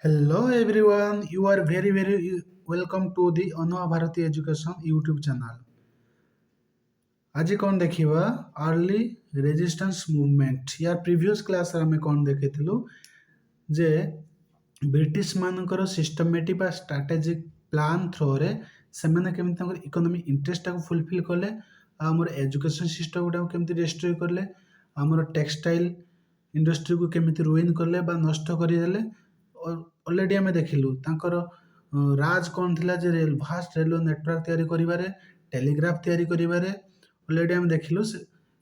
Hello everyone, you are very welcome to the Anubhabharatieducation YouTube channel. आज कौन देखिबा early resistance movement यार previous class रे हमें कौन देखिथिलु जे ब्रिटिश मानकर सिस्टमेटिक बा स्ट्रैटेजिक प्लान थ्रो रे सेमाने केमि तंकर इकोनॉमी इंटरेस्ट को फुलफिल करले हमर एजुकेशन सिस्टम गुडा केमि डिस्ट्रॉय करले हमर टेक्सटाइल इंडस्ट्री को केमि रुइन करले बा नष्ट करि देले ऑलरेडी आम देखिलु तांकर राज कौन थिला जे रेल फास्ट रेलवे नेटवर्क तैयारी करिबारे टेलीग्राफ तैयारी करिबारे ऑलरेडी आम देखिलु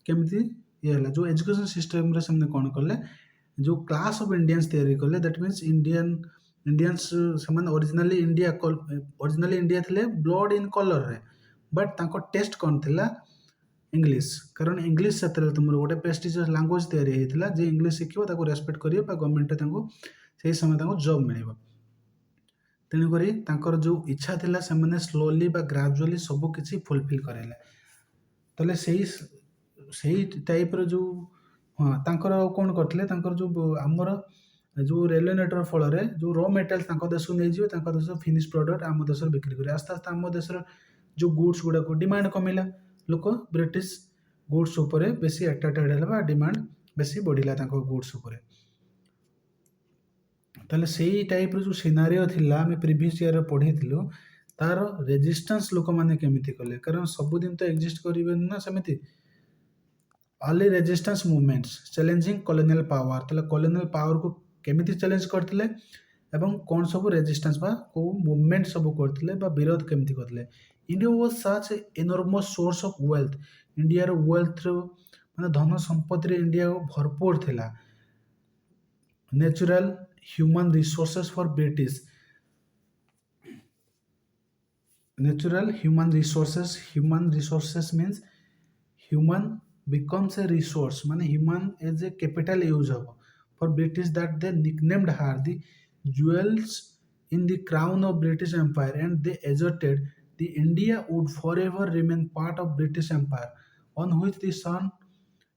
केमती ये हला जो एजुकेशन सिस्टम रे हमने कौन करले जो क्लास ऑफ इंडियंस तैयारी करले दैट मींस इंडियंस समान ओरिजिनली इंडिया थिले ब्लड इन कलर रे बट तांको टेस्ट कौन थिला इंग्लिश कारण इंग्लिश से तुम गोटे प्रेस्टिजियस लैंग्वेज तैयारी होता जे इंग्लिश शिखिब ताको रेस्पेक्ट करियो बा गवर्नमेंट से समय जॉब मिल तेणुकरी तांकर जो इच्छा थिला से माने स्लोली बा ग्रेजुअली सब किछि फुलफिल करेले तले सही टाइप रो जो हाँ तांकर कौन करथिले तांकर जो आमर जो रेलवे नेटवर्क फल रे जो रॉ मटेरियल तांको देश नै जियो तांको देश फिनिश प्रोडक्ट आम देश बिक्री करे आस्ते आस्ते आम देश जो गुड्स गुडा को डिमांड कमिला लोक ब्रिटिश गुड्स उपरे बेसी अट्रैक्टेड हैला बा डिमांड बेसी बढ़िला तांको गुड्स उपरे ताले सेही टाइप रो जो सिनारियो थिला हमें प्रीवियस ईयर पढ़ीथिलु तार रेजिस्टेंस लोक माने केमिति कले कारण सब दिन तो एग्जिस्ट करिवे ना समिति early resistance movements challenging colonial power ताले कॉलोनियल पावर को केमिति चैलेंज करथिले एवं कौन सब रेजिस्टेंस बा को मूवमेंट सब करथिले बा विरोध केमिति करथिले India was such enormous source of wealth India रो वेल्थ रो माने धन संपत्ति रे इंडिया भरपूर थिला natural human resources for British natural human resources means human becomes a resource माने human as a capital use of for British that they nicknamed her the jewels in the crown of British Empire and they asserted the India would forever remain part of British Empire on which the sun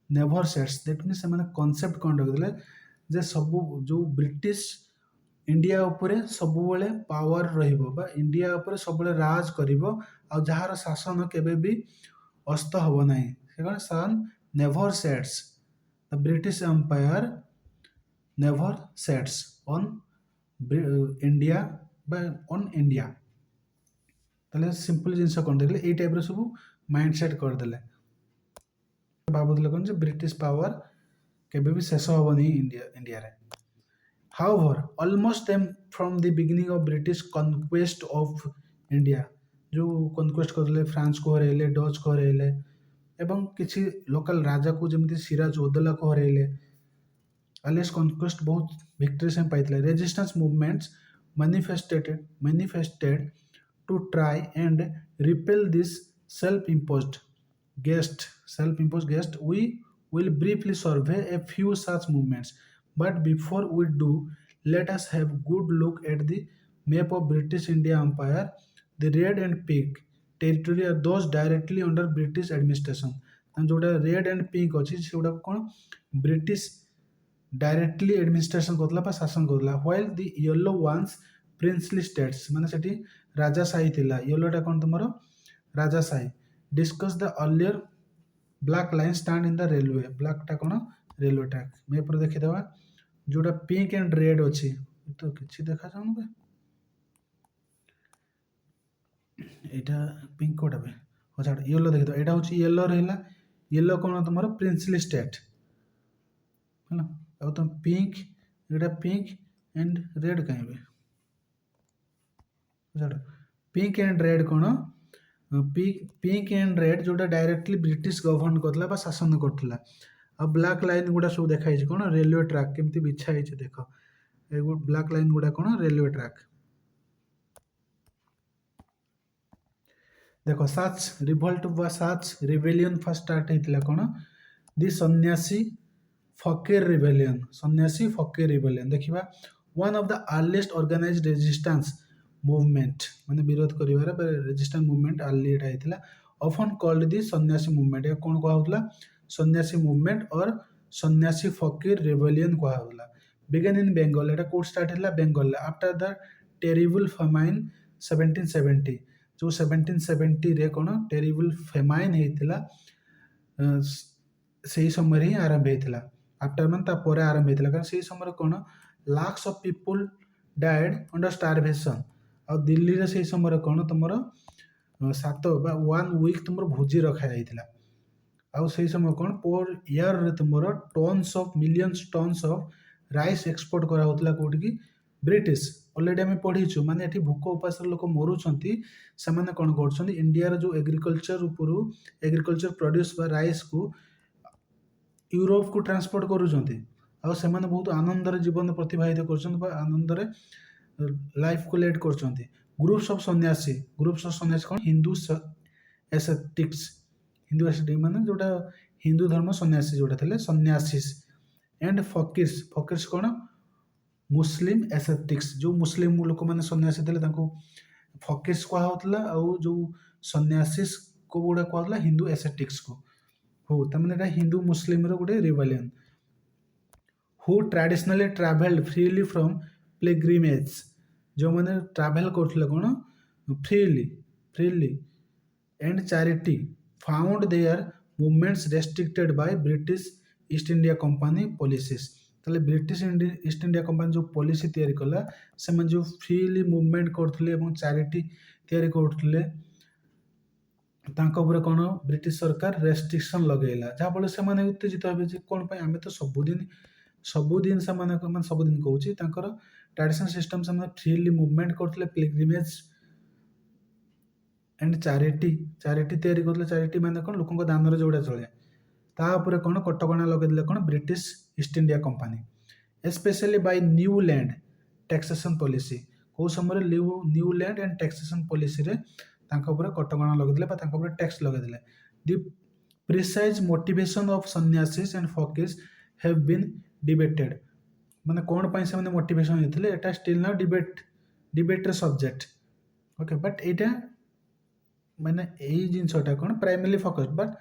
never sets that means ସେମାନେ concept कौन रखिले जे सब जो British India उपरे सब बेले power रहिबो बा India उपरे सब बेले राज करिवो आ जहार शासन केबे भी अस्त हबो नाही second sun never sets the British empire never sets on India बा ऑन इंडिया तले सिंपल जिंस कोन देखले ए टाइप रो सब माइंडसेट कर देले बाबुदले कोन जे ब्रिटिश पावर केबे भी शेष हबनी इंडिया रे however almost them from the beginning of British conquest of India जो conquest करले फ्रांस को हरेले डच को हरेले एवं किछि लोकल राजा को जेमति सिराज उदौला को हरेले अलेस कॉन्क्वेस्ट बहुत विक्ट्री से पाइतले resistance movements manifested to try and repel this self-imposed guest we will briefly survey a few such movements but before we do let us have good look at the map of British India Empire the red and pink territory are those directly under British administration जोटा red and pink अच्छी से कौन British directly administration करला बा शासन करला while the yellow ones princely states माने सेठी राजाशाही थिला येलोटा कौन तुमरो राजाशाही discuss the earlier black line stand in the railway black टा कौन रेलवे ट्रैक मैप रे देखि देबा जोटा पिंक एंड रेड अच्छी तो किछि देखा जाउन बे एटा पिंक कोटा बे अच्छा येलो देखि दो एटा होची येलो रहला येलो कौन तुमरो प्रिंसली स्टेट हैना अब तुम pink Etah pink and red कहीं बे अच्छा पिंक एंड रेड कौन पिंक एंड रेड जोटा डायरेक्टली ब्रिटिश गवर्न करला बा शासन करथला अब ब्लैक लाइन गुडा सब देखाई छै कोन रेलवे ट्रैक केमती बिछा है देखो एगो ब्लैक लाइन गुडा कोन रेलवे ट्रैक देखो सच रिवोल्ट वा सच रिबेलियन फर्स्ट स्टार्ट हेतिला कोन दी सन्यासी फकीर रिबेलियन देखिबा one of the earliest organised resistance movement माने विरोध करिवार resistance movement early Etah हेतिला often called the सन्यासी मूवमेंट या कोन कहउतला सन्यासी मूवमेंट और सन्यासी Fakir rebellion कहउतला began in Bengal, এটা কোড স্টার্ট ହେଲା ବେଙ୍ଗଲରେ after the terrible famine 1770, जो 1770 ରେ କ'ଣ terrible famine ହେଇଥିଲା ସେଇ ସମୟରେ ହିଁ ଆରମ୍ଭ ହେଇଥିଲା। ଆଫ୍ଟର ମାନେ ତା ପରେ ଆରମ୍ଭ ହେଇଥିଲା, କାରଣ ସେଇ ସମୟରେ କ'ଣ lakhs of people died under starvation. ଆଉ ଦିଲ୍ଲୀରେ ସେଇ ସମୟରେ କ'ଣ ତୁମର 7 ବା 1 ୱିକ୍ ତୁମର ଭୋଜି ରଖାଯାଇଥିଲା। ଆଉ ସେଇ ସମୟ କ'ଣ ପର୍ ଇୟର୍ରେ ତୁମର millions tons of rice export କରାହେଉଥିଲା କୋଉଠିକି ବ୍ରିଟିଶ। ଅଲରେଡ଼ି ଆମେ ପଢ଼ିଛୁ, ମାନେ ଏଠି ଭୋକ ଉପାସରେ ଲୋକ ମରୁଛନ୍ତି, ସେମାନେ କ'ଣ କରୁଛନ୍ତି ଇଣ୍ଡିଆର ଯେଉଁ ଏଗ୍ରିକଲଚର ଉପରୁ ଏଗ୍ରିକଲଚର ପ୍ରଡ୍ୟୁସ୍ ବା ରାଇସ୍କୁ ୟୁରୋପକୁ ଟ୍ରାନ୍ସପୋର୍ଟ କରୁଛନ୍ତି। ଆଉ ସେମାନେ ବହୁତ ଆନନ୍ଦରେ ଜୀବନ ପ୍ରତିବାହିତ କରୁଛନ୍ତି ବା ଆନନ୍ଦରେ ଲାଇଫକୁ ଲିଡ୍ କରୁଛନ୍ତି। ଗ୍ରୁପ୍ସ ଅଫ୍ ସନ୍ନ୍ୟାସୀ କ'ଣ ହିନ୍ଦୁ ଏସେଟିକ୍ସ, ହିନ୍ଦୁ ଏସେଟିକ୍ ମାନେ ଯେଉଁଟା ହିନ୍ଦୁ ଧର୍ମ ସନ୍ନ୍ୟାସୀ ଯେଉଁଟା ଥିଲେ ସନ୍ନ୍ୟାସିସ୍, ଆଣ୍ଡ ଫକିର୍ସ କ'ଣ ମୁସଲିମ ଏସେଟିକ୍ସ, ଯେଉଁ ମୁସଲିମ ଲୋକମାନେ ସନ୍ନ୍ୟାସୀ ଥିଲେ ତାଙ୍କୁ ଫକିର୍ସ କୁହାହେଉଥିଲା, ଆଉ ଯେଉଁ ସନ୍ନ୍ୟାସିସ୍ ଗୁଡ଼ା କୁହାହେଉଥିଲା ହିନ୍ଦୁ ଏସେଟିକ୍ସକୁ। ହଉ, ତାମାନେ ଏଇଟା ହିନ୍ଦୁ ମୁସଲିମର ଗୋଟେ ରିଭେଲିୟନ୍। ହୁ ଟ୍ରାଡିସନାଲି ଟ୍ରାଭେଲ୍ଡ ଫ୍ରିଲି ଫ୍ରମ୍ ପିଲଗ୍ରିମେଜ୍, ଯେଉଁମାନେ ଟ୍ରାଭେଲ୍ କରୁଥିଲେ କ'ଣ freely and charity found their movements restricted by British East India Company policies। ତାହେଲେ ବ୍ରିଟିଶ ଇଷ୍ଟ ଇଣ୍ଡିଆ କମ୍ପାନୀ ଯେଉଁ ପଲିସି ତିଆରି କଲା, ସେମାନେ ଯେଉଁ ଫ୍ରିଲି ମୁଭମେଣ୍ଟ କରୁଥିଲେ ଏବଂ ଚାରିଟି ତିଆରି କରୁଥିଲେ, ତାଙ୍କ ଉପରେ କ'ଣ ବ୍ରିଟିଶ ସରକାର ରେଷ୍ଟ୍ରିକ୍ସନ୍ ଲଗାଇଲା, ଯାହାଫଳରେ ସେମାନେ ଉତ୍ତେଜିତ ହେବେ ଯେ କ'ଣ ପାଇଁ ଆମେ ତ ସବୁଦିନ ସେମାନେ ସବୁଦିନ କହୁଛି ତାଙ୍କର ଟ୍ରାଡିସନାଲ ସିଷ୍ଟମ୍, ସେମାନେ ଫ୍ରିଲି ମୁଭମେଣ୍ଟ କରୁଥିଲେ, ପିଲଗ୍ରିମେଜ୍ ଆଣ୍ଡ ଚାରିଟି ତିଆରି କରୁଥିଲେ। ଚାରିଟି ମାନେ କ'ଣ ଲୋକଙ୍କ ଦାନରେ ଯେଉଁଟା ଚଳେ, ତା ଉପରେ କ'ଣ କଟକଣା ଲଗାଇଦେଲେ କ'ଣ British East India Company. Especially by new land taxation policy, କେଉଁ ସମୟରେ ନ୍ୟୁ ଲ୍ୟାଣ୍ଡ ଆଣ୍ଡ ଟ୍ୟାକ୍ସେସନ୍ ପଲିସିରେ ତାଙ୍କ ଉପରେ କଟକଣା ଲଗାଇଦେଲେ ବା ତାଙ୍କ ଉପରେ ଟ୍ୟାକ୍ସ ଲଗାଇଦେଲେ। The precise motivation of sanyasis and fakirs have been debated, ମାନେ କ'ଣ ପାଇଁ ସେମାନେ ମୋଟିଭେସନ୍ ହେଇଥିଲେ ଏଟା ଷ୍ଟିଲ୍ ନାଉ ଡିବେଟ୍ର ସବଜେକ୍ଟ। ଓକେ, ବଟ୍ ଏଇଟା ମାନେ ଏଇ ଜିନିଷଟା କ'ଣ ପ୍ରାଇମେରୀ ଫୋକସ୍, ବଟ୍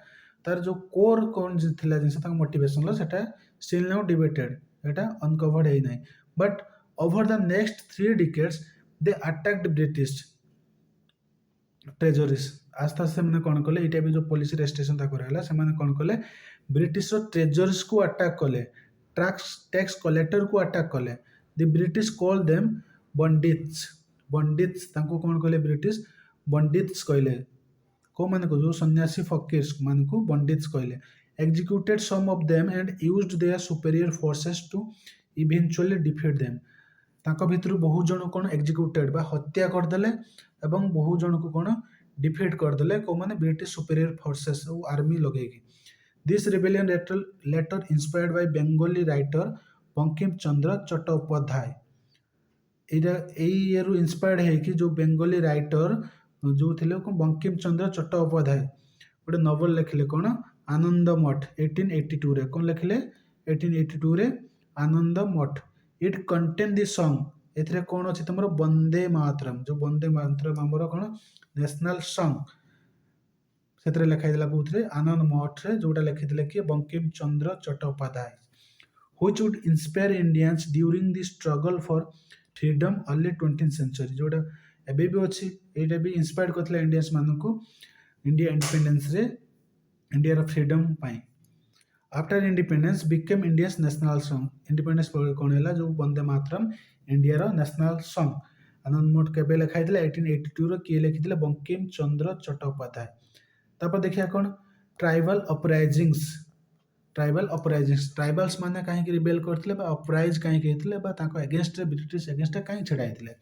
ତାର ଯେଉଁ କୋର୍ କ'ଣ ଥିଲା ଜିନିଷ ତାଙ୍କ ମୋଟିଭେସନ୍ର ସେଟା ଷ୍ଟିଲ୍ ନାଉ ଡିବେଟେଡ୍, ଏଟା ଅନକଭର୍ଡ ହେଇନାହିଁ। But over the next 3 decades they attacked British treasuries. ଆସ୍ତେ ଆସ୍ତେ ସେମାନେ କ'ଣ କଲେ, ଏଇଟା ବି ଯେଉଁ ପଲିସି ରେଷ୍ଟ୍ରିକ୍ସନ୍ ତାକୁ ରହିଲା, ସେମାନେ କ'ଣ କଲେ ବ୍ରିଟିଶର ଟ୍ରେଜରିସ୍କୁ ଆଟାକ୍ କଲେ, ଟ୍ୟାକ୍ସ କଲେକ୍ଟରକୁ ଆଟାକ୍ କଲେ। ଦି ବ୍ରିଟିଶ କଲ୍ ଦେମ୍ ବଣ୍ଡିଟ୍ସ, ତାଙ୍କୁ କ'ଣ କହିଲେ ବ୍ରିଟିଶ ବଣ୍ଡିଟ୍ସ କହିଲେ। କେଉଁମାନଙ୍କୁ, ଯେଉଁ ସନ୍ନ୍ୟାସୀ ଫକିର୍ସ ମାନଙ୍କୁ ବଣ୍ଡିଟ୍ସ କହିଲେ। Executed some of them and used their superior forces to eventually defeat them, ତାଙ୍କ ଭିତରୁ ବହୁ ଜଣକୁ କ'ଣ ଏକ୍ଜିକ୍ୟୁଟେଡ୍ ବା ହତ୍ୟା କରିଦେଲେ ଏବଂ ବହୁ ଜଣକୁ କ'ଣ ଡିଫିଟ୍ କରିଦେଲେ, କେଉଁମାନେ ବ୍ରିଟିଶ ସୁପେରିୟର ଫୋର୍ସେସ୍ ଆଉ ଆର୍ମି ଲଗେଇକି। This rebellion later inspired by Bengali writer Bankim Chandra Chattopadhyay, ଏଇଟା ଏଇ ଇଏରୁ ଇନ୍ସପାୟାର୍ଡ ହେଇକି ଯେଉଁ ବେଙ୍ଗଲୀ ରାଇଟର ଯେଉଁ ଥିଲେ ବଙ୍କିମ ଚନ୍ଦ୍ର ଚଟ୍ଟୋପାଧ୍ୟାୟ ଗୋଟେ ନଭେଲ ଲେଖିଲେ କ'ଣ ଆନନ୍ଦ ମଠ 1882ରେ। କ'ଣ ଲେଖିଲେ 1882ରେ ଆନନ୍ଦ ମଠ। ଇଟ୍ କଣ୍ଟେନ୍ ଦି ସଙ୍ଗ, ଏଥିରେ କ'ଣ ଅଛି ତୁମର ବନ୍ଦେ ମାତରମ୍, ଯେଉଁ ବନ୍ଦେ ମାତରମ୍ ଆମର କ'ଣ ନ୍ୟାସନାଲ ସଙ୍ଗ, ସେଥିରେ ଲେଖା ହେଇଥିଲା କେଉଁଥିରେ ଆନନ୍ଦ ମଠରେ, ଯେଉଁଟା ଲେଖିଥିଲେ କିଏ ବଙ୍କିମ Chandra Chattopadhyay. which would inspire Indians during the struggle for freedom early 20th century, ଯେଉଁଟା ଏବେ ବି ଅଛି, ଏଇଟା ବି ଇନ୍ସପାୟାର୍ଡ କରିଥିଲା ଇଣ୍ଡିଆନ୍ସ ମାନଙ୍କୁ ଇଣ୍ଡିଆ ଇଣ୍ଡିପେଣ୍ଡେନ୍ସରେ, ଇଣ୍ଡିଆର ଫ୍ରିଡମ୍ ପାଇଁ। After independence became India's national song, independence ପରେ କ'ଣ ହେଲା ଯେଉଁ ବନ୍ଦେ ମାତରମ୍ ଇଣ୍ଡିଆର ନ୍ୟାସନାଲ ସଙ୍ଗ। ଆନନ୍ଦ ମଠ କେବେ ଲେଖା ହେଇଥିଲା 1882ରେ, କିଏ ଲେଖିଥିଲେ ବଙ୍କିମ ଚନ୍ଦ୍ର ଚଟ୍ଟୋପାଧ୍ୟାୟ। ତାପରେ ଦେଖିବା କ'ଣ ଟ୍ରାଇବାଲ ଅପରାଇଜିଂସ, ଟ୍ରାଇବାଲ୍ସ ମାନେ କାହିଁକି ରିବେଲ୍ କରିଥିଲେ ବା ଅପରାଇଜ କାହିଁକି ହେଇଥିଲେ ବା ତାଙ୍କ ଏଗେନଷ୍ଟରେ ବ୍ରିଟିଶ ଏଗେନଷ୍ଟରେ କାହିଁକି ଛିଡ଼ା ହେଇଥିଲେ।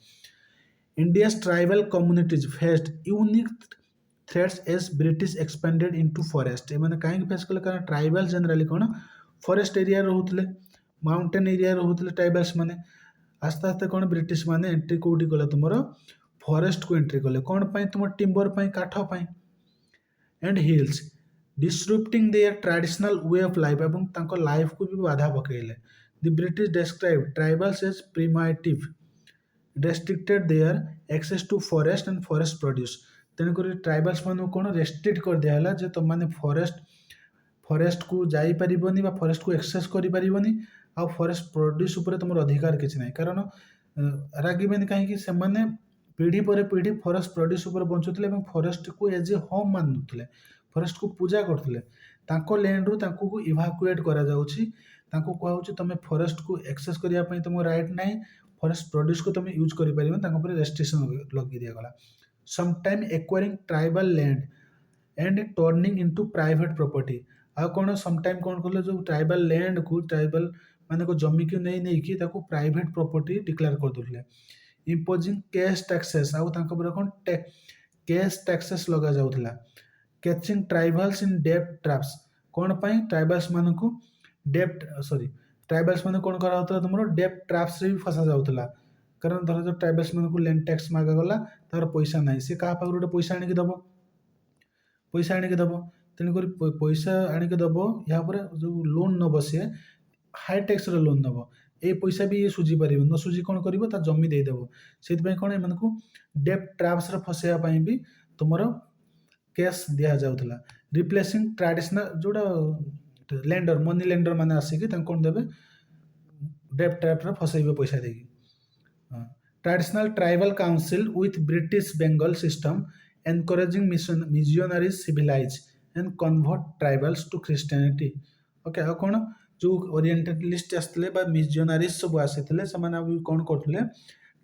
ଇଣ୍ଡିଆ's tribal communities faced unique threats as British expanded into forest, ଏମାନେ କାହିଁକି ଫେସ୍ କଲେ, କାରଣ ଟ୍ରାଇବାଲ ଜେନେରାଲି କ'ଣ ଫରେଷ୍ଟ ଏରିଆରେ ରହୁଥିଲେ, ମାଉଣ୍ଟେନ୍ ଏରିଆରେ ରହୁଥିଲେ ଟ୍ରାଇବାଲ୍ସ ମାନେ। ଆସ୍ତେ ଆସ୍ତେ କ'ଣ ବ୍ରିଟିଶ ମାନେ ଏଣ୍ଟ୍ରି କେଉଁଠି କଲେ, ତୁମର ଫରେଷ୍ଟକୁ ଏଣ୍ଟ୍ରି କଲେ, କ'ଣ ପାଇଁ ତୁମର ଟିମ୍ବର ପାଇଁ, କାଠ ପାଇଁ। And hills disrupting their traditional way of life, ଏବଂ ତାଙ୍କ ଲାଇଫକୁ ବି ବାଧା ପକାଇଲେ। ଦି British described tribals as primitive, restricted their access to forest and forest produce, ତେଣୁକରି ଟ୍ରାଇବାଲ୍ସ ମାନଙ୍କୁ କ'ଣ ରେଷ୍ଟ୍ରିକ୍ଟ କରିଦିଆହେଲା ଯେ ତୁମମାନେ ଫରେଷ୍ଟକୁ ଯାଇପାରିବନି ବା ଫରେଷ୍ଟକୁ ଏକ୍ସେସ୍ କରିପାରିବନି, आ फॉरेस्ट प्रोड्यूस उपर तुम अधिकार किसी ना कारण रागिबेन कहीं से पीढ़ी पर पीढ़ी फॉरेस्ट प्रोड्यूस उपर बंचुले फॉरेस्ट को एज ए होम मानुले फॉरेस्ट को पूजा करते लैंड रु इवाकुएट करा जाउछि तांको कहउछि तुम फॉरेस्ट को एक्सेस करिया पई तुम राइट नाही फॉरेस्ट प्रोड्यूस को तुम यूज करि परिबो तांको पर रेस्ट्रिक्शन लगी दिया गला some time acquiring tribal land and turning into private property आ कोन सम टाइम कोन करले जो ट्राइबल लैंड को ट्राइबल माने को जमी को नहीं कि ताको प्राइवेट प्रॉपर्टी डिक्लेयर कर दुले इम्पोजिंग कैश टैक्सेस आउ तांको पर कोन कैश टैक्सेस लगा जाउथला कैचिंग ट्राइबल्स इन डेब्ट ट्रैप्स कोन पई ट्राइबल्स मान को डेब्ट सॉरी ट्राइबल्स मान कोन करा होतला तुमरो डेब्ट ट्रैप्स रे भी फसा जाउथला कारण धर जो ट्राइबल्स मान को लैंड टैक्स मागा गला तार पैसा नाही से कहा पाखर पैसा आनी दबो पैसा आनी दबो तेणुक पैसा आनी दबो या पर जो लोन नब सी हाई टैक्स लोन नब ए पैसा भी ये सुझी पार न सुझी कौन कर जमी देदेव से कौन एम डेब्ट ट्रैप्स फसैया भी तुम केस दि जाऊला रिप्लेसिंग ट्रेडिशनल जोड़ा लैंडर मनी लैंडर मैंने आसिक कौन देवे डेब्ट ट्रैप फसैबे पैसा देगी traditional tribal council with British Bengal system encouraging missionaries civilize and convert tribals to Christianity okay आ कौन जो ओरिएंटलिस्ट आसते मिशनरीज सब आसी कौन करते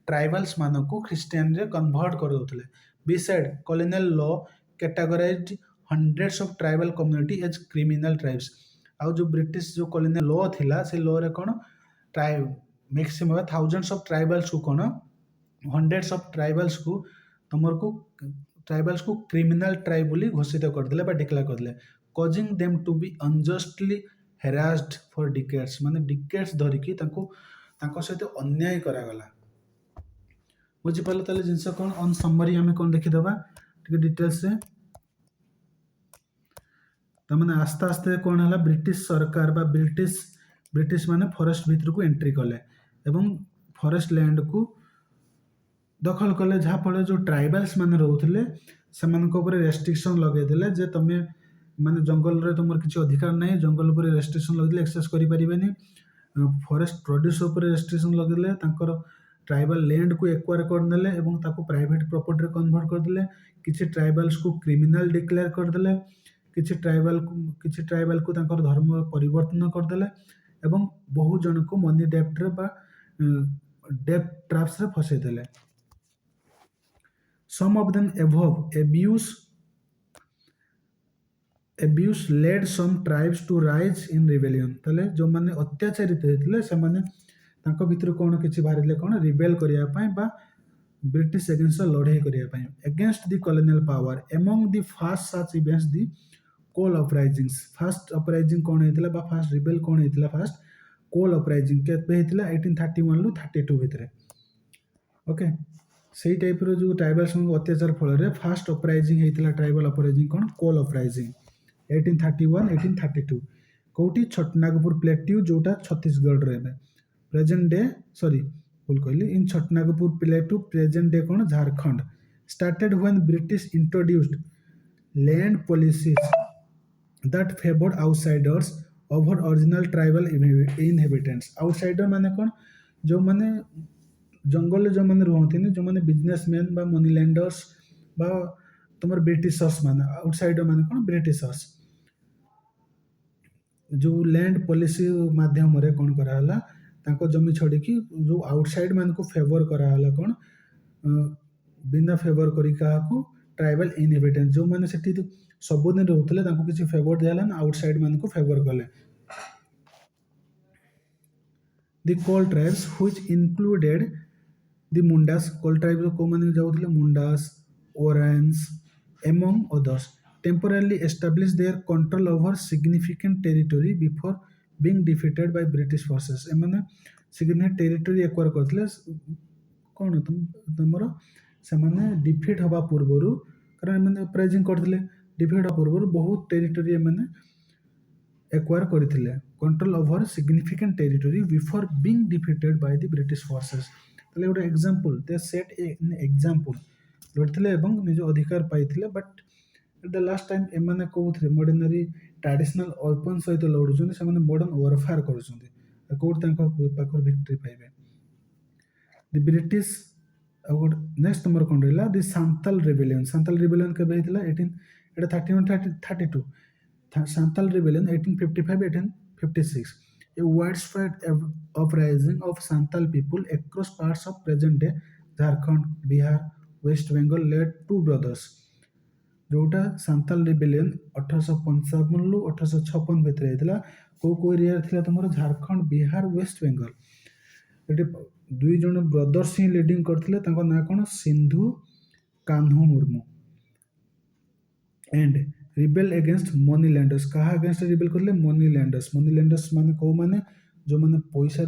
ट्राइबल्स मान को क्रिश्चियन रे कन्वर्ट कर दौले beside colonial law categorized hundreds of tribal community as criminal tribes आउ जो ब्रिटिश जो कॉलोनियल लॉ थिला से लॉ रे कौन tribe maximum thousands of tribals को कौन हंड्रेड्स ऑफ ट्राइबल्स को तुमर को ट्राइबल्स को क्रिमिनल ट्राइब बोली घोषित करदे डिक्लेयर करदे causing them to be unjustly harassed for decades माने डिकेड्स धरिकी तांको सहित अन्याय करागला बुझी पाले ताले जिंस कोन ऑन समरी हमें कोन देखि दबा ठीक डिटेल्स से त माने आस्ते आस्ते कोन हला ब्रिटिश सरकार बा ब्रिटिश माने फॉरेस्ट भीतर को एंट्री कले एवं फॉरेस्ट लैंड को दखल कले जहाँ फल जो ट्राइबल्स माने रहउथिले सेमानक ऊपर रेस्ट्रिक्शन लगे देले जे तमे माने जंगल रे तुमर किसी अधिकार नहीं जंगल ऊपर रेस्ट्रिक्शन लगे एक्सेस करि परिबेनी फॉरेस्ट प्रोड्यूस ऊपर रेस्ट्रिक्शन लगेले तांकर ट्राइबल लैंड को एक्वायर करदेले एवं ताको प्राइवेट प्रॉपर्टी रे कन्वर्ट करदेले किछि ट्राइबल्स को क्रिमिनल डिक्लेयर करदेले किछि ट्राइबल को तांकर धर्म परिवर्तन करदेले एवं बहु जन को मनी डेब्ट रे बा डेब्ट ट्रैप्स रे फसै देले some of them above abuse led some tribes to rise in rebellion तले जो माने अत्याचारित हेतिले से माने तांको भितर कोन किछि बाहरिले कोन रिबेल करिया पई बा ब्रिटिश अगेंस्ट लड़ाई करिया पई against the colonial power among the first such events the Kol uprisings first uprising कोन हेतिला बा फर्स्ट रिबेल कोन हेतिला फर्स्ट कोल अपराइजिंग केते हेतिला 1831 लु 32 भितरे ओके सेही टाइप रो जो ट्राइबल संग अत्याचार फल रे फर्स्ट अपराइजिंग हेतिला ट्राइबल अपराइजिंग कोन कोल अपराइजिंग 1831 1832 कोटी छोटनागपुर प्लेट्यू जोटा छत्तीसगढ़ रे प्रेजेंट डे सॉरी भूल कहली in Chotanagpur plateau present day कोन Jharkhand started when British introduced land policies that favoured outsiders over original tribal inhabitants outsider माने कोन जो माने जंगल जो मैंने रहती जो मैंने बिजनेसमैन बा मनी लैंडर्स बा तुम ब्रिटिशर्स मान आउटसाइडर मान कौन ब्रिटिशर्स जो लैंड पॉलिसी माध्यम रे कौन कराला तांको जमी छोड़ी कि जो आउटसाइड मान को फेवर कराला कौन बिना फेवर करी काहाकू ट्राइबल इनहेबिटेंट जो मैंने सेठी सबुदिन रहउतले तांको किछि फेवर दियाला ना आउटसाइड मान को फेवर कले the Kol tribes which included the Mundas, Kol tribe को माने जाउथले Mundas, Orans, among others, temporarily established their control over significant territory before being defeated by British forces. एमाने significant territory acquire करथले कोन तमरो सेमाने defeat हवा पूर्वरु कारण एमाने अपराइजिंग करथले डिफीट हवा पूर्वरु बहुत territory एमाने एक्वायर करथिले control over significant territory before being defeated by the British forces तले गोटे example they set an example लड़थिले एवं निज अधिकार पाइथिले but at the last time एमाने कोथरे मॉडर्नरी ट्रेडिशनल वेपन सहित लड़ुछन से माने मॉडर्न वॉरफेयर करूछन କୋଉଠି ତାଙ୍କ ପାଖରୁ ଭିକ୍ଟ୍ରି ପାଇବେ। ଦି ବ୍ରିଟିଶ ଆଉ ଗୋଟେ ନେକ୍ସଟ ତୁମର କ'ଣ ରହିଲା ଦି ସାନ୍ତାଲ ରେବେଲିୟନ। ସାନ୍ତାଲ ରେବେଲିୟନ କେବେ ହେଇଥିଲା? ଏଇଟା 31-32। Santhal rebellion 1855-1856, a widespread uprising of Santhal people across parts of present-day Jharkhand, Bihar, West Bengal led two brothers. जोटा सांताल रिबेलियन 1855 1856 भितर होता को एरिया थिला तुमर झारखंड बिहार वेस्ट बेंगल एटे दुई जन ब्रदर्स ही लीडिंग करथिले तांको ना कोन Sindhu Kanhu Murmu and rebel against money lenders. कहा अगेंस्ट रिबेल करले? Money lenders. मनी लैंडर्स माने को माने जो माने पैसा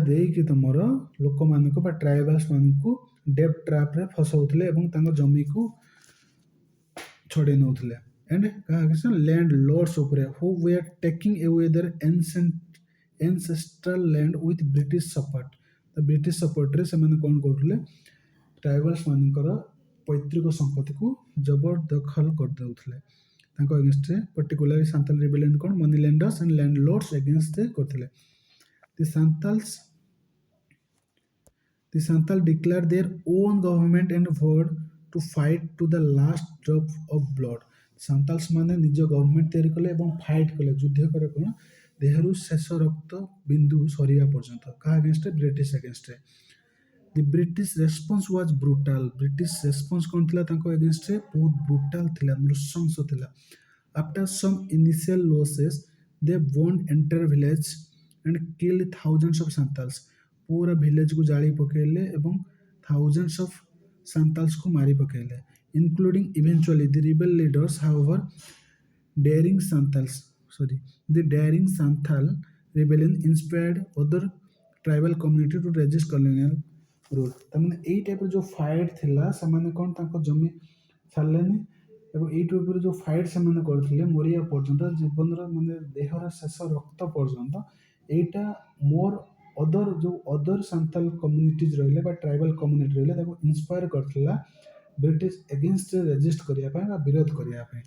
देकी तुमर लोक मानक बा ट्राइबल्स मानकू डेब्ट ट्रैप रे फसाउथिले एवं तांको जमी को छड़े नउथिले। एंड कहा अगेंस्ट लैंड लॉर्ड्स ऊपर who were taking away their ancestral land with British support. The British support रे से माने कोन करथले ट्राइबल्स मानकर पैतृक संपत्ति को जबरदखल कर देउथिले। तांको अगेंस्ट रे पर्टिकुलरली सांताल रिबेलियन कोन money lenders and landlords against they करथिले। The Santhal declared their own government and vowed to fight to the last drop of blood. Santals माने निज गवर्नमेंट तैयारी कले एवं फाइट कले युद्ध करे कोन देहरु शेष रक्त बिंदु सरिया पर्यंत। का against? British against. The British response was brutal. British response कौन थिला तांको अगेंस्ट रे बहुत ब्रूटल थिला, नृशंस थिला। After some initial losses, they won't enter village and killed thousands of Santals. पूरा विलेज को जाली पकेले एवं thousands of Santals को मारी पकेले, including eventually the rebel leaders. However, daring the daring Santhal rebellion inspired other tribal community to resist colonial rule। तमने एई type जो fight थिला समाने कोन तांको जमी छालेनी एवं एई टाइप जो फाइट समाने करथिले मरिया पर्यंत जीवन रो माने देहर शेष रक्त पर्यंत एटा मोर अदर सांताल कम्युनिटीज रहिले बा ट्राइबल कम्युनिटी रहिले ताको इंस्पायर करथिला ब्रिटिश अगेंस्ट रेजिस्ट करिया पय बा विरोध करिया पय।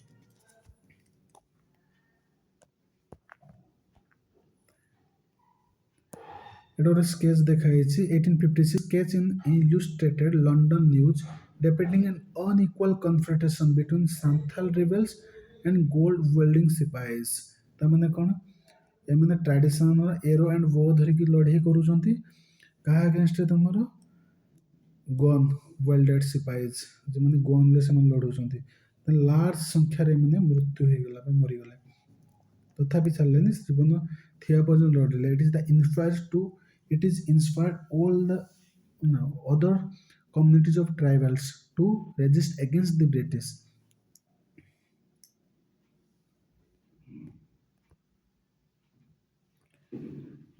एटा गोटे स्केच देखाइछि 1856 sketch in illustrated London news depicting an unequal confrontation between Santhal rebels and gold wielding sipahis. तमाने कोन एमाने ट्रेडिशनल एरो एंड बो धरिकी लड़ाई करूछंती कहा अगेंस्ट तुमर गन वेल्डेड सिपाहीज जे माने गन ले से लड़ुछंती लार्ज संख्या रे माने मृत्यु हे गेला मरि गेला तथापि छालेनी जीवन थिया पर्यंत लड़ले। It is inspired all the other communities of tribals to resist against the British।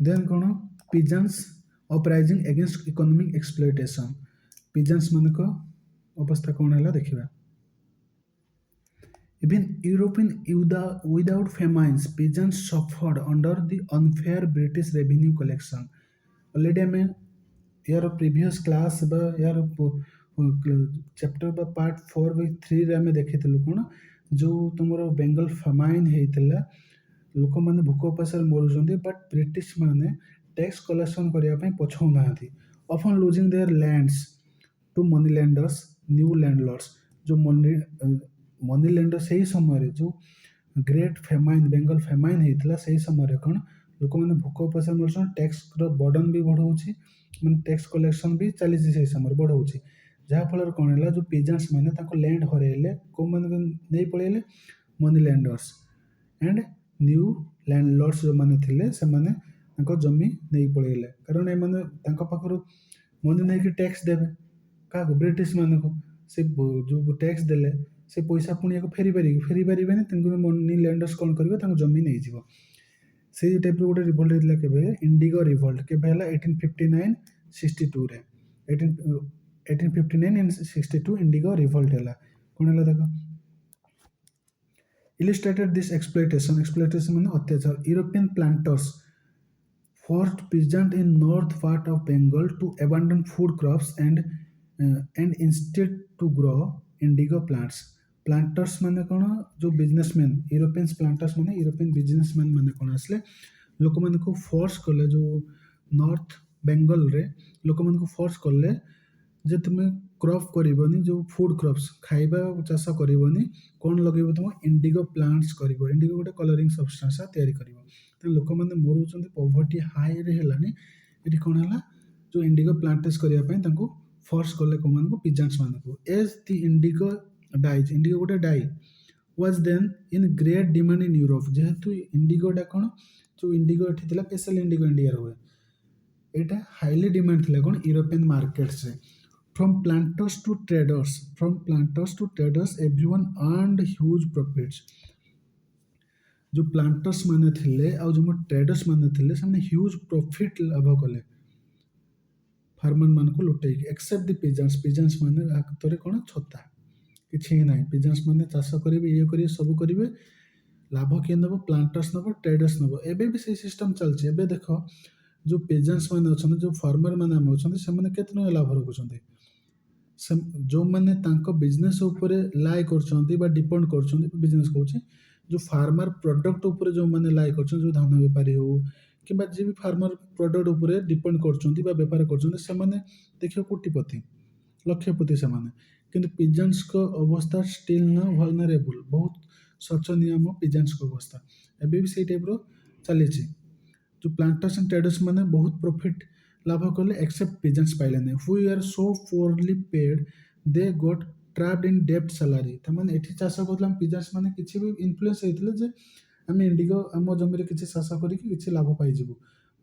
Then cone pigeons uprising against economic exploitation। pigeons मानक अवस्था कोन हला देखिबा। Even European without famines, peasants suffered under the unfair British revenue collection। Already हमें यार previous class बा यार chapter बा part 4 व 3 रे हमें देखिथिलु कोन जो तुमरो बेंगल फेमाइन हेइतला लोक माने भूख उपास मरुचंदी बट ब्रिटिश माने टैक्स कलेक्शन करिया पय पछौ नाथि often losing their lands to money lenders new landlords। जो मनी लैंडर सही समय जो ग्रेट फेमाइन बेंगल फेमाइन हेइतला सही समय कोन लोक माने भूख उपास मरुछन टैक्स रो बर्डन भी बढ़ौछि माने टैक्स कलेक्शन भी चली सही समय बढ़ौछि जहा फल कोन हला जो पेजेंट्स माने ताको लैंड हरेले को माने नै पळेले money lenders and new landlords जो माने थिले से माने ताको जमी नै पळेले कारण ए माने ताको पाखरु मनी नै कि टैक्स देबे का ब्रिटिश माने को से जो टैक्स देले से पैसा पुणी फेरी पारे तेणुकर मनी लैंडर्स कौन करेंगे ताको जमी नहीं जीव से टाइप गोटे रिभोल्ट होता केबे इंडिगो रिभोल्ट केबे हला 1859-62 रे 1859 एंड 62 इंडिगो रिभोल्ट हला कोन हला देखो illustrated this exploitation माने अत्याचार। European planters forced peasants in north part of Bengal to abandon food crops and instead to grow indigo plants। ପ୍ଲାଣ୍ଟର୍ସ ମାନେ କ'ଣ, ଯେଉଁ ବିଜନେସମ୍ୟାନ୍ ୟୁରୋପିଆନ୍ସ ପ୍ଲାଣ୍ଟର୍ସ ମାନେ ୟୁରୋପିଆନ୍ ବିଜନେସମ୍ୟାନ୍ ମାନେ କ'ଣ ଆସିଲେ, ଲୋକମାନଙ୍କୁ ଫୋର୍ସ କଲେ, ଯେଉଁ ନର୍ଥ ବେଙ୍ଗଲରେ ଲୋକମାନଙ୍କୁ ଫୋର୍ସ କଲେ ଯେ ତୁମେ କ୍ରପ୍ କରିବନି, ଯେଉଁ ଫୁଡ୍ କ୍ରପ୍ସ ଖାଇବା ଚାଷ କରିବନି, କ'ଣ ଲଗେଇବ, ତୁମ ଇଣ୍ଡିଗୋ ପ୍ଲାଣ୍ଟସ୍ କରିବ। ଇଣ୍ଡିଗୋ ଗୋଟେ କଲରିଂ ସବଷ୍ଟାନ୍ସ ତିଆରି କରିବ। ତେଣୁ ଲୋକମାନେ ମରୁଛନ୍ତି, ପଭର୍ଟି ହାଇରେ ହେଲାନି। ଏଠି କ'ଣ ହେଲା, ଯେଉଁ ଇଣ୍ଡିଗୋ ପ୍ଲାଣ୍ଟେସ୍ କରିବା ପାଇଁ ତାଙ୍କୁ ଫୋର୍ସ କଲେ କୋଉମାନଙ୍କୁ, ପିଜେଣ୍ଟସ୍ ମାନଙ୍କୁ। As the indigo dyes, indigo ଗୋଟେ dye was then in great demand in Europe. ଯେହେତୁ ଇଣ୍ଡିଗୋଟା କ'ଣ, ଯେଉଁ ଇଣ୍ଡିଗୋ ଏଠି ଥିଲା, ସ୍ପେଶାଲ ଇଣ୍ଡିଗୋ ଇଣ୍ଡିଆରେ ହୁଏ, ଏଇଟା ହାଇଲି ଡିମାଣ୍ଡ ଥିଲା କ'ଣ, ୟୁରୋପିଆନ୍ ମାର୍କେଟ୍ସରେ। From planters to traders, everyone earned huge profits. जो प्लांटर्स माने थिले आ जो ट्रेडर्स माने थिले, से ह्यूज प्रॉफिट लाभ कले फार्मर मान को लुटे, एक्सेप्ट द पिजेंट्स। पिजेंट्स माने हातरे कोन छता किछि नै। पिजेंट्स माने चाष करिवे, ये करिवे, सब करिवे, लाभ के नबो, प्लांटर्स नबो, ट्रेडर्स नबो। एबे भी से सिस्टम चलछि। एबे देखो जो पिजेंट्स माने अछन, जो फार्मर माने हम अछन, से माने केतना लाभ रखुछन्ते। जो मैंने बिजनेस उपरे लाइ करछन्ती बा डिपेंड करछन्ती, बिजनेस कहूँ जो फार्मर प्रोडक्ट उपरे जो मैंने लाइ करछन, जो धान बेपारी हो कि जे भी फार्मर प्रोडक्ट उपरे डिपेंड करछन्ती बा बेपार करछन्ती, से माने देखियो कोटिपति, लक्षपति से माने। किंतु पिजेंट्स को अवस्था स्टिल ना वल्नरेबल, बहुत शोचनीय हम पिजेंट्स को अवस्था एबे भी सेही टाइप रो चलीछि। जो प्लांटर्स एंड ट्रेडर्स माने बहुत प्रॉफिट लाभ कले, एक्सेप्ट पिजेंट्स पाइले नहीं। Who are so poorly paid they got trapped in डेब्ट सैलरी। तमाने एठी चाष करथला पिजेंट्स माने किछि भी इन्फ्लुएंस हेतिले जे आमे इंडिगो आम जमी रे किछि चाष करिकि किछि लाभ पाइ जिवु,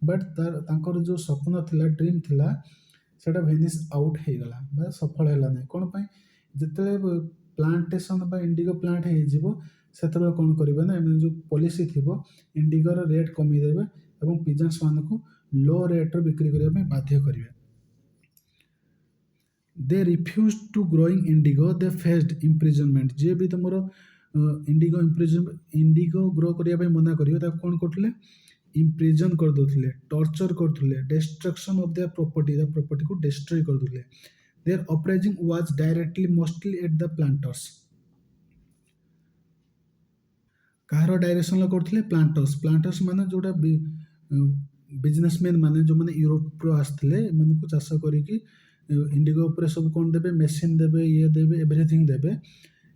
बट तांकर जो स्वप्न थिला, ड्रीम थिला, सेटा वेनिस आउट हे गला बा सफल हैला नहीं। कोन पई, जते प्लांटेशन बा इंडिगो प्लांट हे जिवो, सेतबे कोन करिवे ना, एमे जो पॉलिसी थिबो, इंडिगो रो रेट कमी देबे एवं पिजेंट्स मानकु लो रेट रो बिक्री करिया पे बाध्य करिवे। They refuse to growing indigo, they faced imprisonment. जे भी तुमरो इंडिगो ग्रो करिया पे मना करियो, ता कोन करथले, इम्प्रिजन कर दोथले, टॉर्चर करथले, destruction of their property, the property को डिस्ट्रॉय कर दोथले। Their uprising was directly mostly at the planters. कहार डायरेक्शन ला करथले, प्लांटर्स। प्लांटर्स माने जोटा बिजनेसमैन माने जो माने यूरोप रो आस्थिले, एमन को चाष करिकि इंडिगो ऊपर सब कोन देबे, मशीन देबे, ये देबे, एवरीथिंग देबे,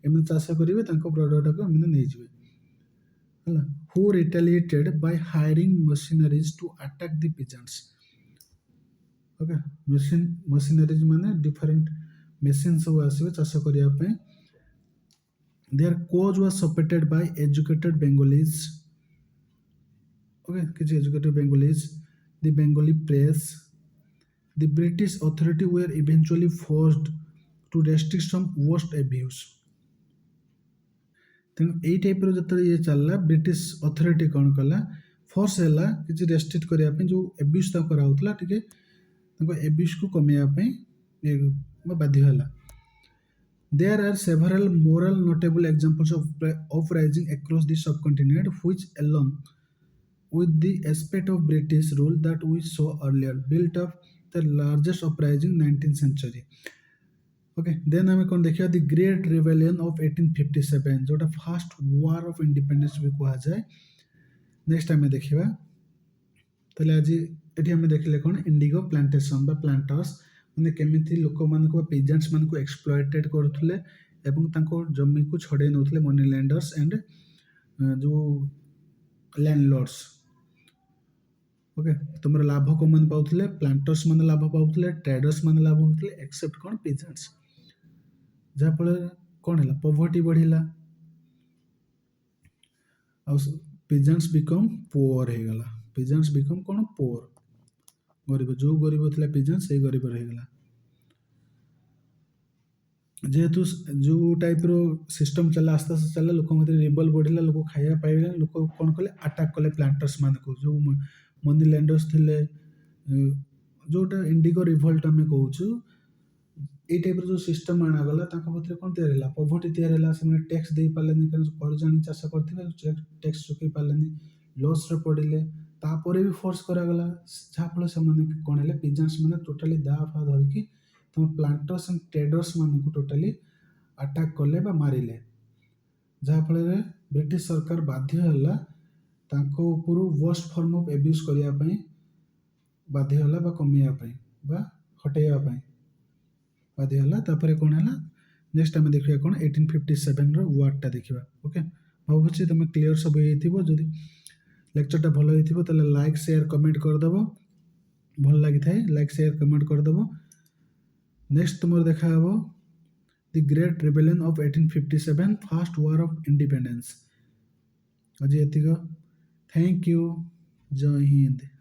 एमन चाष करिवे, तांको प्रोडक्ट को एमन नै जिवे हला। Who retaliated by hiring machineries to attack the peasants. Okay, machineries माने डिफरेंट मशीन सब आसीबे चाष करिया पे। Their cause was supported by educated Bengalis. Okay, किसी educated Bengalis, the Bengali press, the British authority were eventually forced to restrict some worst abuse. तेणु यही type जो ये चलला, ब्रिटिश अथॉरिटी कौन कला, फोर्स है कि रेस्ट्रिक्ट करने जो एब्यूज कराला, टे एब्यूज को कमेवा बाध्य है। There are several moral notable examples of uprising across the subcontinent which along with the aspect of British rule that we saw earlier built up the largest uprising 19th century. Okay, then हमें कौन देखिए, the Great Rebellion of 1857 जोटा first war of independence भी कहा जाए। Next हमें देखिए, तले आज एठी हमें देखिले कौन, इंडिगो प्लांटेशन बा प्लांटर्स माने केमिति लोक मान को पेजेंट्स मान को एक्सप्लॉइटेड करथुले एवं तांको जमी को छडे नउथले मनी लैंडर्स एंड जो लैंडलॉर्ड्स। ओके, तुम लाभ को मन पाउथले, प्लांटर्स मन लाभ पाउथले, ट्रेडर्स मन लाभ पाउथले, एक्सेप्ट कोन, पिजेंट्स। जहाँ फल कौन है, पॉवर्टी बढ़िला, पिजेंट्स बिकम पुअर हो गला। पिजेंट्स बिकम कौन, पुअर, गरीब। जो गरीब थिला पिजेंट्स, से गरीब रह गला। जेहेतु जो टाइप रो सिस्टम चला, आस्ते आस्ते चला, लोक मध्य रिबल बढ़िला, लोक खाया पाइले, लोक कौन कले, अटैक कले प्लांटर्स मान को। जो मनी लैंडर्स थिले, जोटा इंडिगो रिवोल्ट आम कहूँ, ये टाइप जो सिस्टम आनागला, भर कौन तैयार है, पॉवर्टी तैयार है, से टैक्स दे पारे, कर्ज आनी चाष करते टैक्स चुकई पारे, लॉस रे पड़े, तापर भी फोर्स करागला। जहाँफल से कौन है, पिजेंट्स मैंने टोटाली दा धरिकी तुम प्लांटर्स एंड ट्रेडर्स मान को टोटाली अटैक कले बा मारिले। ଯାହାଫଳରେ ବ୍ରିଟିଶ ସରକାର ବାଧ୍ୟ ହେଲା ତାଙ୍କ ଉପରୁ ୱର୍ଷ୍ଟ ଫର୍ମ ଅଫ୍ ଏବ୍ୟୁଜ୍ କରିବା ପାଇଁ ବାଧ୍ୟ ହେଲା ବା କମେଇବା ପାଇଁ ବା ହଟେଇବା ପାଇଁ ବାଧ୍ୟ ହେଲା। ତାପରେ କ'ଣ ହେଲା ନେକ୍ସଟ ଆମେ ଦେଖିବା କ'ଣ 1857ର ୱାର୍ଡଟା ଦେଖିବା। ଓକେ, ଭାବୁଛି ତୁମେ କ୍ଲିୟର ସବୁ ହେଇଥିବ। ଯଦି ଲେକ୍ଚରଟା ଭଲ ହେଇଥିବ ତାହେଲେ ଲାଇକ୍ ସେୟାର କମେଣ୍ଟ କରିଦେବ। ଭଲ ଲାଗିଥାଏ ଲାଇକ୍ ସେୟାର କମେଣ୍ଟ କରିଦେବ। ନେକ୍ସଟ ତୁମର ଦେଖାହେବ the great rebellion of 1857 first war of independence. ଆଜି ଏତିକ। Thank you. ଜୟ ହିନ୍ଦ।